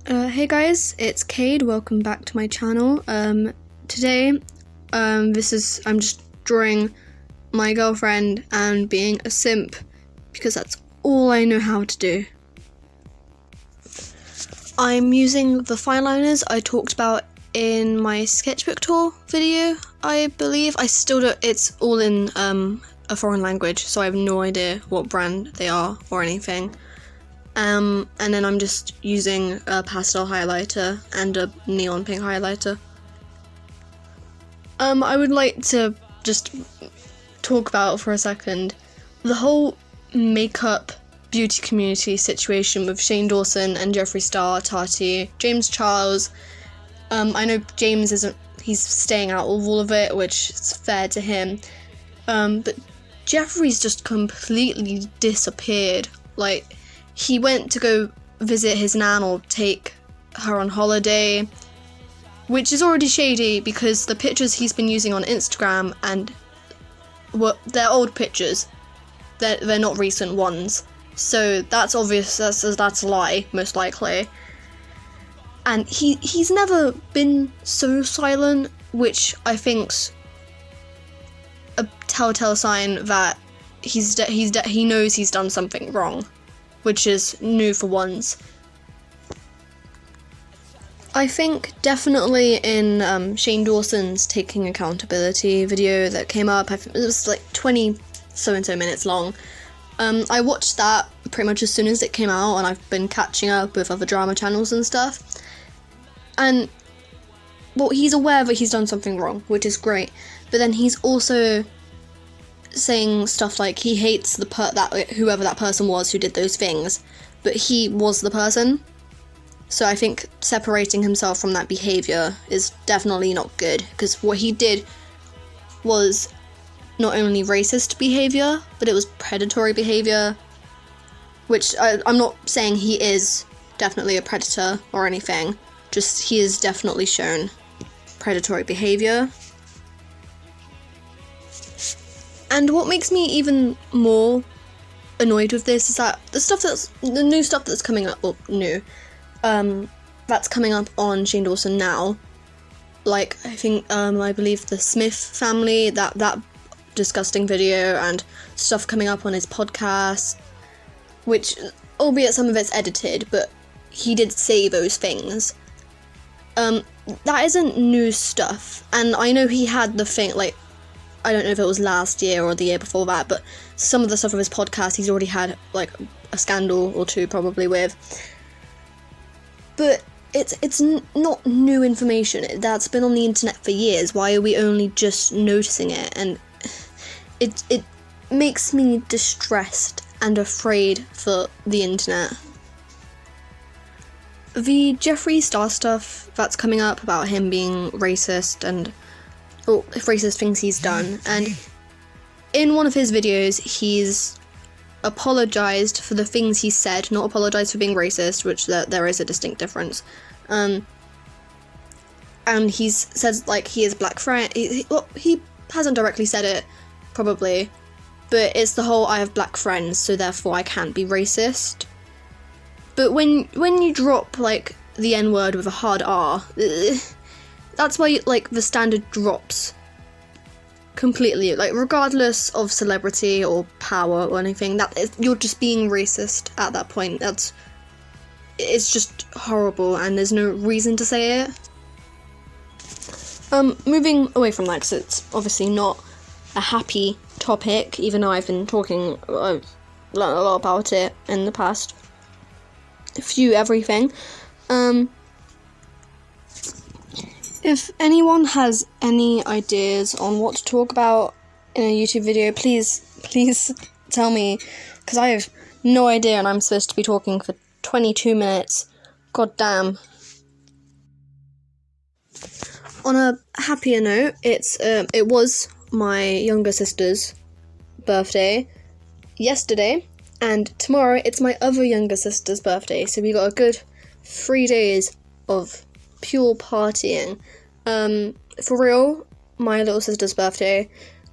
Hey guys, it's Cade. Welcome back to my channel. Today, I'm just drawing my girlfriend and being a simp because that's all I know how to do. I'm using the fine liners I talked about in my sketchbook tour video, I believe. I still don't, it's all in a foreign language, so I have no idea what brand they are or anything. And then I'm just using a pastel highlighter and a neon pink highlighter. I would like to just talk about for a second the whole makeup beauty community situation with Shane Dawson and Jeffree Star, Tati, James Charles. I know James he's staying out of all of it, which is fair to him. But Jeffree's just completely disappeared. Like, he went to go visit his nan or take her on holiday, which is already shady because the pictures he's been using on Instagram they're old pictures. They're not recent ones. So that's obvious, that's a lie, most likely. And he's never been so silent, which I think's a telltale sign that he knows he's done something wrong, which is new for once. I think definitely in Shane Dawson's taking accountability video that came up, I think it was like 20 so-and-so minutes long. I watched that pretty much as soon as it came out, and I've been catching up with other drama channels and stuff. And, well, he's aware that he's done something wrong, which is great. But then he's also saying stuff like he hates whoever that person was who did those things, but he was the person. So I think separating himself from that behaviour is definitely not good, because what he did was not only racist behaviour, but it was predatory behaviour, which I'm not saying he is definitely a predator or anything, just he has definitely shown predatory behaviour. And what makes me even more annoyed with this is that the new stuff that's coming up, that's coming up on Shane Dawson now, like I think I believe the Smith family, that disgusting video, and stuff coming up on his podcast, which, albeit some of it's edited, but he did say those things. That isn't new stuff, and I know he had the thing, like, I don't know if it was last year or the year before that, but some of the stuff of his podcast he's already had, like, a scandal or two probably with. But it's not new information. That's been on the internet for years. Why are we only just noticing it? And it makes me distressed and afraid for the internet. The Jeffree Star stuff that's coming up about him being racist and racist things he's done, and in one of his videos he's apologised for the things he said, not apologised for being racist, which there is a distinct difference. And he's said, like, he is black friend. He hasn't directly said it, probably, but it's the whole I have black friends, so therefore I can't be racist. But when you drop, like, the N-word with a hard R, that's why, like, the standard drops completely. Like, regardless of celebrity or power or anything, you're just being racist at that point. It's just horrible, and there's no reason to say it. Moving away from that, because it's obviously not a happy topic, even though I've been talking a lot about it in the past few everything. If anyone has any ideas on what to talk about in a YouTube video, please tell me, because I have no idea, and I'm supposed to be talking for 22 minutes. God damn. On a happier note, it was my younger sister's birthday yesterday, and tomorrow it's my other younger sister's birthday, so we got a good 3 days of pure partying. For real, my little sister's birthday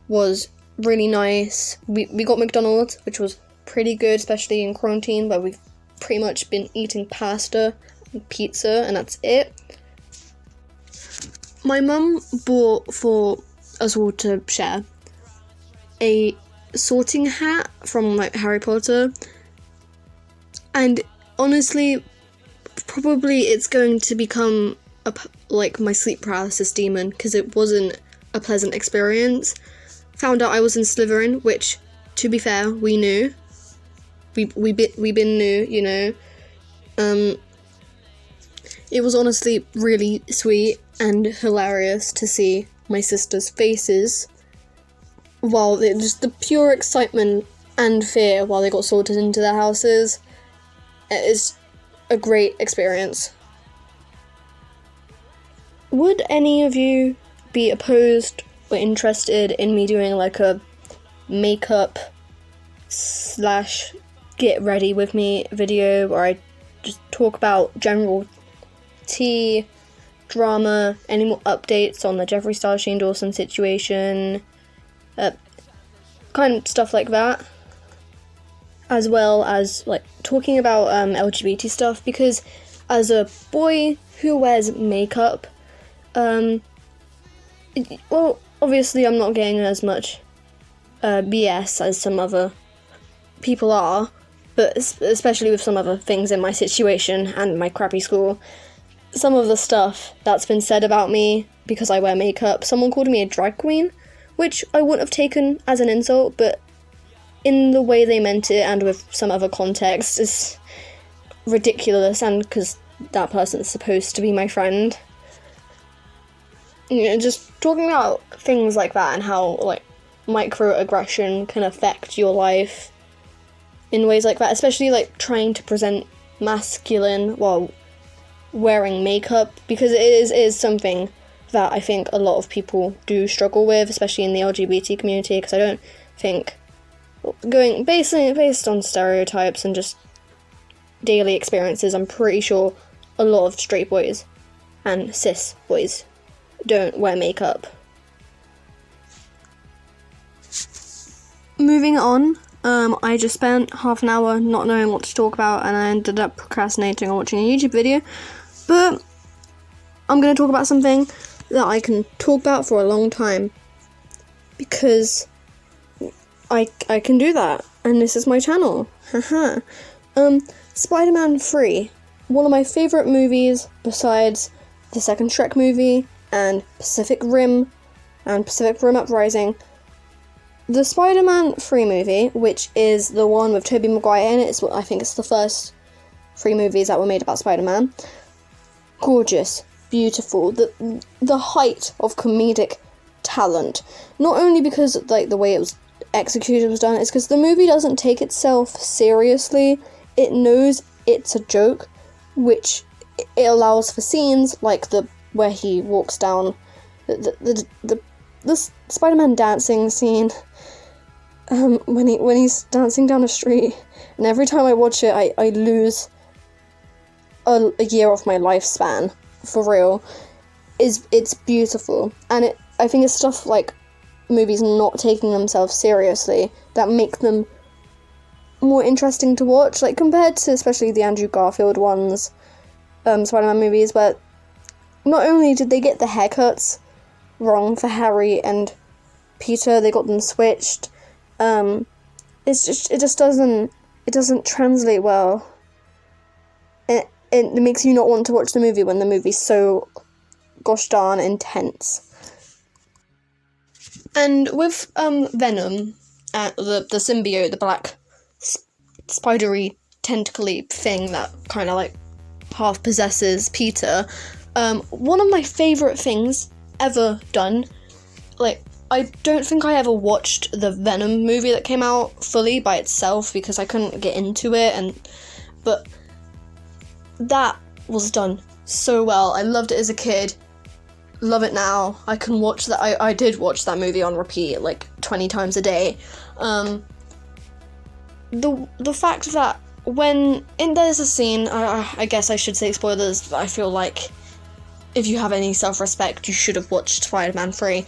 was really nice. We got McDonald's, which was pretty good, especially in quarantine, where we've pretty much been eating pasta pizza, and that's it. My mum bought for us all to share a sorting hat from like Harry Potter, and honestly, probably it's going to become like my sleep paralysis demon, because it wasn't a pleasant experience. Found out I was in Slytherin, which, to be fair, we knew. We been knew, you know. It was honestly really sweet and hilarious to see my sisters' faces while just the pure excitement and fear while they got sorted into their houses. It is a great experience. Would any of you be opposed or interested in me doing like a makeup / get ready with me video where I just talk about general tea, drama, any more updates on the Jeffree Star Shane Dawson situation, kind of stuff like that, as well as like talking about LGBT stuff, because as a boy who wears makeup, well, obviously I'm not getting as much BS as some other people are, but especially with some other things in my situation and my crappy school. Some of the stuff that's been said about me because I wear makeup, someone called me a drag queen, which I wouldn't have taken as an insult, but in the way they meant it and with some other context is ridiculous, and because that person's supposed to be my friend. You know, just talking about things like that and how like microaggression can affect your life in ways like that, especially like trying to present masculine while wearing makeup, because it is something that I think a lot of people do struggle with, especially in the LGBT community, because I don't think, going based on stereotypes and just daily experiences, I'm pretty sure a lot of straight boys and cis boys don't wear makeup. Moving on, I just spent half an hour not knowing what to talk about, and I ended up procrastinating on watching a YouTube video, but I'm going to talk about something that I can talk about for a long time, because I can do that, and this is my channel. Haha. Spider-Man 3, one of my favourite movies besides the second Shrek movie and Pacific Rim and Pacific Rim Uprising. The Spider-Man 3 movie, which is the one with Tobey Maguire in it, I think it's the first 3 movies that were made about Spider-Man. Gorgeous, beautiful, the height of comedic talent. Not only because like the way it was executed was done, it's because the movie doesn't take itself seriously. It knows it's a joke, which it allows for scenes like the where he walks down the Spider-Man dancing scene, when he's dancing down the street, and every time I watch it, I lose a year of my lifespan, for real. It's beautiful, and I think it's stuff like movies not taking themselves seriously that make them more interesting to watch, like compared to especially the Andrew Garfield ones, Spider-Man movies, where not only did they get the haircuts wrong for Harry and Peter, they got them switched. It doesn't translate well. It makes you not want to watch the movie when the movie's so gosh darn intense. And with Venom, the symbiote, the black spidery tentacly thing that kind of like half possesses Peter, one of my favourite things ever done, like, I don't think I ever watched the Venom movie that came out fully by itself because I couldn't get into it, but that was done so well. I loved it as a kid, love it now. I can watch that. I did watch that movie on repeat like 20 times a day. The fact that there's a scene, I guess I should say spoilers, but I feel like if you have any self-respect, you should have watched Spider-Man 3.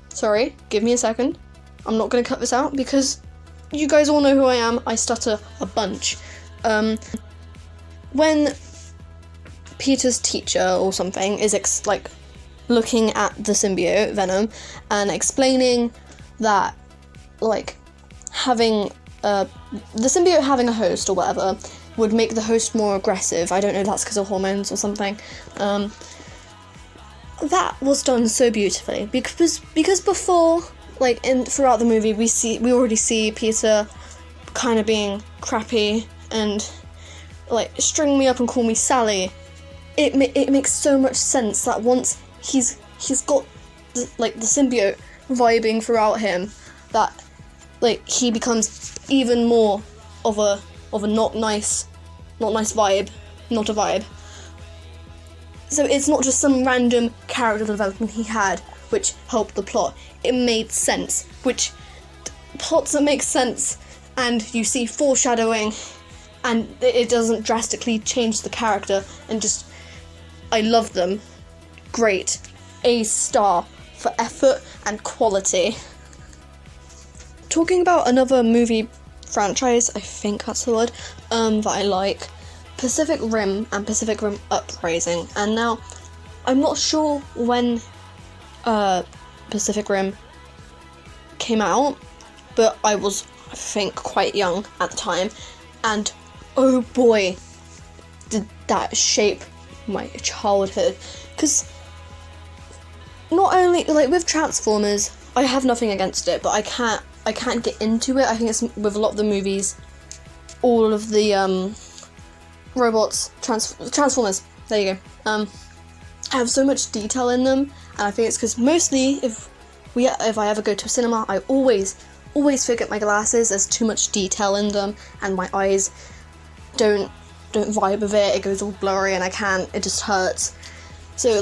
Sorry, give me a second. I'm not going to cut this out because you guys all know who I am. I stutter a bunch. When Peter's teacher or something is looking at the symbiote Venom and explaining that having the symbiote having a host or whatever would make the host more aggressive. I don't know if that's because of hormones or something. That was done so beautifully because before, throughout the movie, we already see Peter kind of being crappy and string me up and call me Sally. It makes so much sense that once he's got the symbiote vibing throughout him, that he becomes even more of a not nice vibe, not a vibe. So it's not just some random character development he had which helped the plot. It made sense, which plots that make sense and you see foreshadowing and it doesn't drastically change the character, and just I love them. Great. A star for effort and quality. Talking about another movie franchise, I think that's the word, that I like, Pacific Rim and Pacific Rim Uprising. And now, I'm not sure when Pacific Rim came out, but I was, I think, quite young at the time, and oh boy, did that shape my childhood. Because not only, with Transformers, I have nothing against it, but I can't get into it. I think it's with a lot of the movies, all of the robots, Transformers, there you go, have so much detail in them, and I think it's because mostly if I ever go to a cinema, I always forget my glasses. There's too much detail in them, and my eyes don't vibe with it. It goes all blurry, and it just hurts. So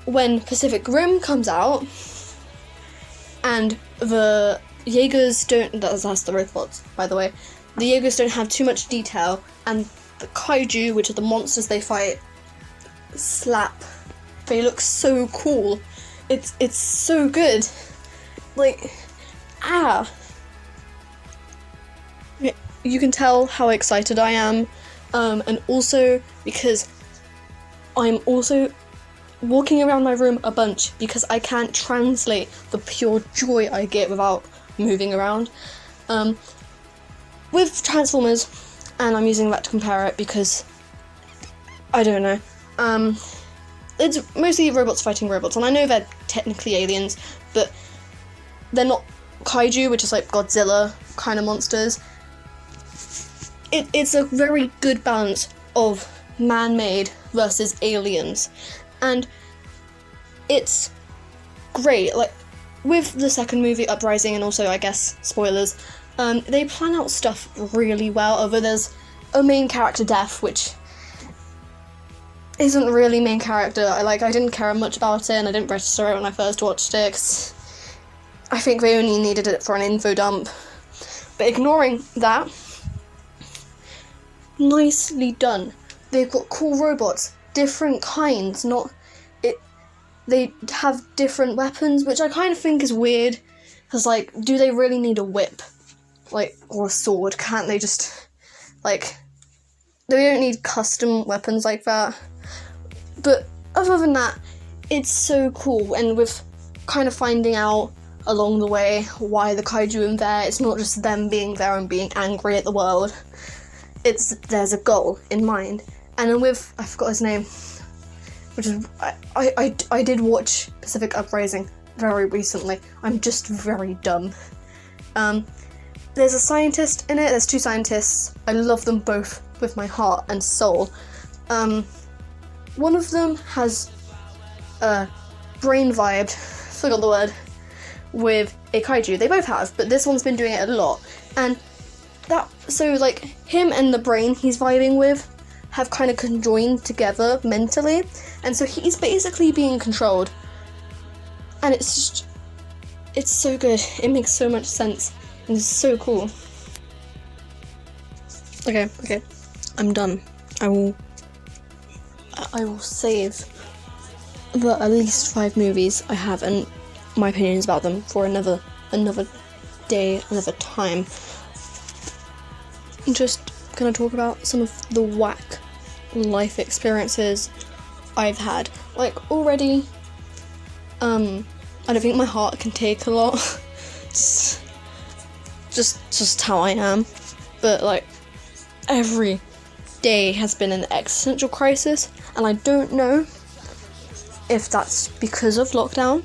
when Pacific Rim comes out, and the Jaegers that's the robots, by the way, the Jaegers don't have too much detail, and the kaiju, which are the monsters they fight, slap. They look so cool. It's so good. You can tell how excited I am, and also because I'm also walking around my room a bunch because I can't translate the pure joy I get without moving around. With Transformers, and I'm using that to compare it because I don't know. It's mostly robots fighting robots, and I know they're technically aliens, but they're not kaiju, which is Godzilla kind of monsters. It's a very good balance of man-made versus aliens, and it's great. With the second movie, Uprising, and also, I guess, spoilers, they plan out stuff really well, although there's a main character death, which isn't really main character. I didn't care much about it, and I didn't register it when I first watched it, 'cause I think they only needed it for an info dump. But ignoring that, nicely done. They've got cool robots, different kinds, they have different weapons, which I kind of think is weird, because, do they really need a whip? Or a sword? Can't they just, they don't need custom weapons like that. But other than that, it's so cool, and with kind of finding out along the way why the kaiju are there, it's not just them being there and being angry at the world. There's a goal in mind. And then with, I forgot his name, which is, I did watch Pacific Uprising very recently. I'm just very dumb. There's a scientist in it, there's two scientists. I love them both with my heart and soul. One of them has brain vibed, forgot the word, with a kaiju. They both have, but this one's been doing it a lot. And him and the brain he's vibing with have kind of conjoined together mentally, and so he's basically being controlled. And it's so good. It makes so much sense, and it's so cool. Okay, I'm done. I will save the at least 5 movies I have and my opinions about them for another day, another time. I'm just gonna talk about some of the whack life experiences I've had. Like, already, I don't think my heart can take a lot. just how I am. But, like, every day has been an existential crisis, and I don't know if that's because of lockdown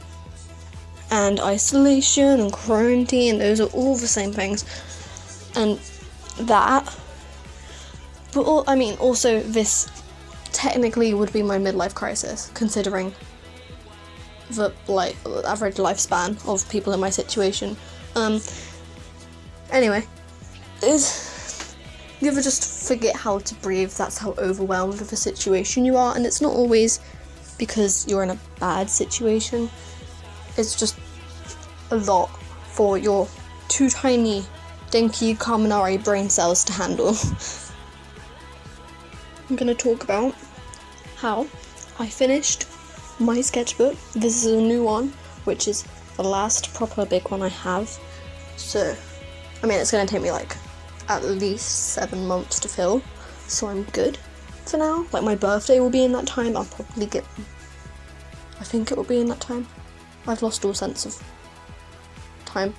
and isolation and quarantine. Those are all the same things, and that, but also this technically would be my midlife crisis, considering the average lifespan of people in my situation. Anyway, you ever just forget how to breathe? That's how overwhelmed with the situation you are, and it's not always because you're in a bad situation. It's just a lot for your too tiny, dinky Kaminari brain cells to handle. I'm gonna talk about how I finished my sketchbook. This is a new one, which is the last proper big one I have. So, it's gonna take me like at least 7 months to fill, so I'm good for now. Like, my birthday will be in that time. I think it will be in that time. I've lost all sense of time.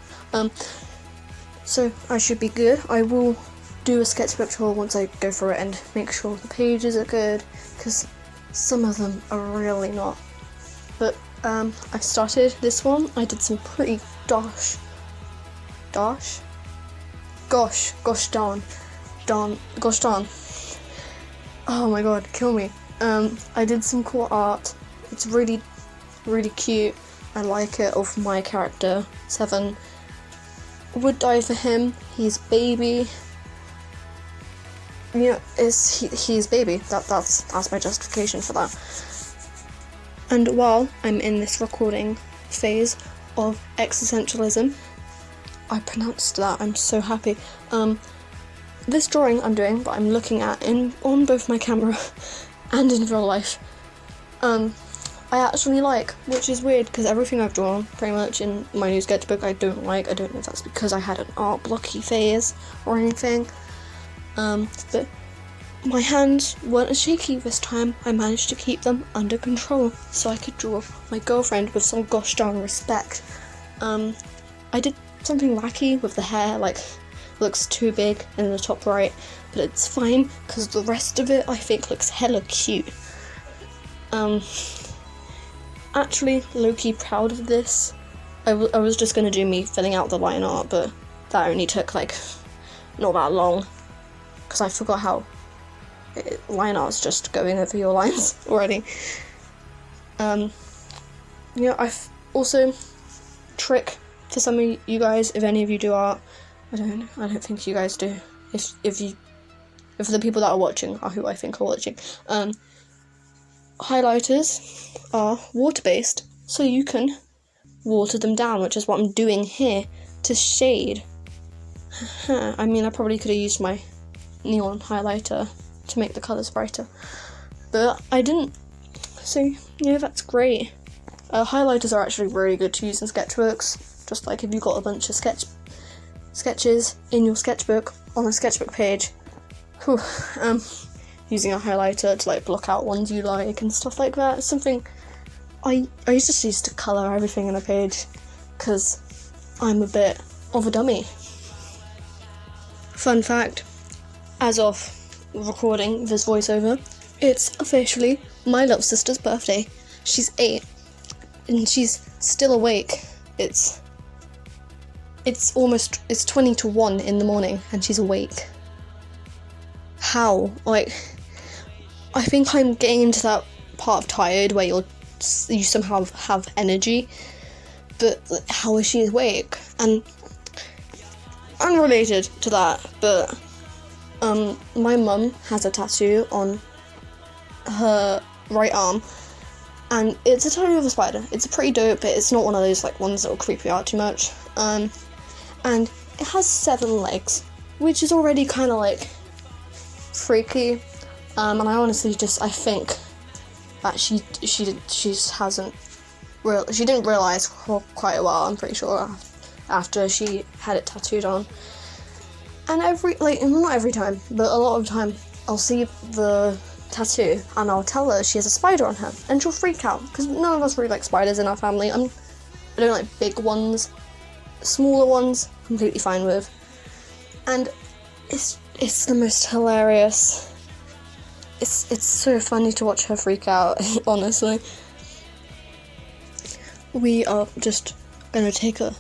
So I should be good. I will do a sketchbook tour once I go through it and make sure the pages are good, because some of them are really not. But I started this one. I did some pretty gosh darn. Oh my god, kill me. I did some cool art. It's really, really cute. I like it, of my character, 7. Would die for him. He's baby. He's baby. That's my justification for that. And while I'm in this recording phase of existentialism, I pronounced that, I'm so happy. This drawing I'm doing, that I'm looking at on both my camera and in real life, I actually like, which is weird because everything I've drawn pretty much in my new sketchbook I don't like. I don't know if that's because I had an art blocky phase or anything, but my hands weren't as shaky this time. I managed to keep them under control so I could draw my girlfriend with some gosh darn respect. I did something wacky with the hair, like, looks too big in the top right, but it's fine because the rest of it I think looks hella cute. Actually low-key proud of this. I was just gonna do me filling out the line art, but that only took like not that long because I forgot how line art's just going over your lines already. I've also trick for some of you guys, if any of you do art. I don't think you guys do. If the people that are watching are who I think are watching. Highlighters are water-based, so you can water them down, which is what I'm doing here to shade. I probably could have used my neon highlighter to make the colours brighter, but I didn't. So, that's great. Highlighters are actually really good to use in sketchbooks, just like if you've got a bunch of sketches in your sketchbook on a sketchbook page. Using a highlighter to like block out ones you like and stuff like that. It's something I just used to colour everything in a page because I'm a bit of a dummy. Fun fact, as of recording this voiceover, it's officially my little sister's birthday. She's 8 and she's still awake. It's 20 to 1 in the morning and she's awake. How? Like, I think I'm getting into that part of tired where you somehow have energy, but how is she awake? And unrelated to that, but my mum has a tattoo on her right arm, and it's a tattoo of a spider. It's pretty dope, but it's not one of those like ones that will creep you out too much. And it has 7 legs, which is already kind of like freaky. And I honestly I think that she didn't realise for quite a while, I'm pretty sure, after she had it tattooed on. And not every time, but a lot of the time, I'll see the tattoo and I'll tell her she has a spider on her, and she'll freak out because none of us really like spiders in our family. I don't like big ones. Smaller ones, completely fine with. And it's the most hilarious. It's so funny to watch her freak out, honestly. We are just gonna take a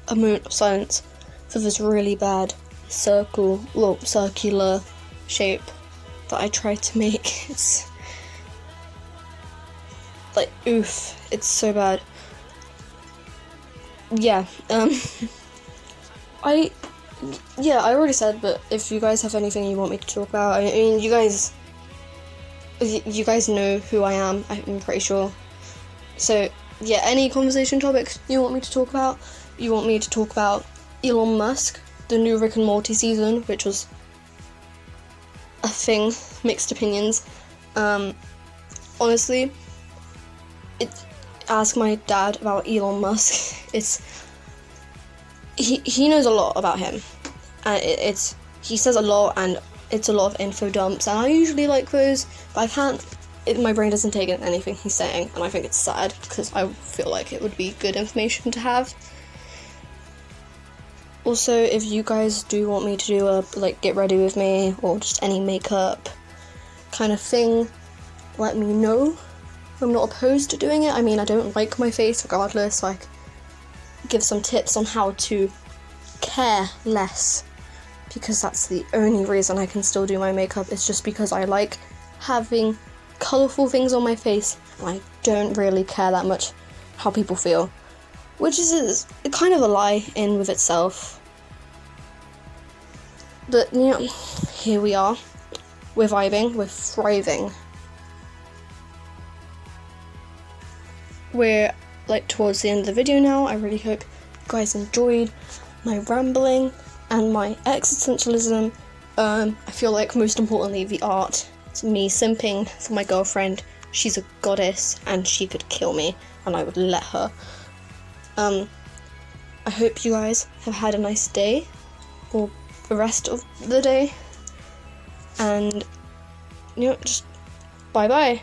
moment of silence for this really bad circular shape that I tried to make. It's like, oof, it's so bad. Yeah, I already said, but if you guys have anything you want me to talk about, I mean, you guys know who I am, I'm pretty sure. So, yeah, any conversation topics you want me to talk about? You want me to talk about Elon Musk, the new Rick and Morty season, which was a thing, mixed opinions. Honestly, ask my dad about Elon Musk. He knows a lot about him, and he says a lot, and it's a lot of info dumps, and I usually like those, but I can't. My brain doesn't take in anything he's saying, and I think it's sad because I feel like it would be good information to have. Also, if you guys do want me to do a get ready with me or just any makeup kind of thing, let me know. I'm not opposed to doing it. I mean, I don't like my face regardless, so I give some tips on how to care less, because that's the only reason I can still do my makeup. It's just because I like having colourful things on my face, and I don't really care that much how people feel, which is kind of a lie in with itself. But here we are. We're vibing, we're thriving. We're towards the end of the video now. I really hope you guys enjoyed my rambling and my existentialism. I feel like most importantly the art. It's me simping for my girlfriend. She's a goddess and she could kill me and I would let her. I hope you guys have had a nice day, or the rest of the day, and just bye bye.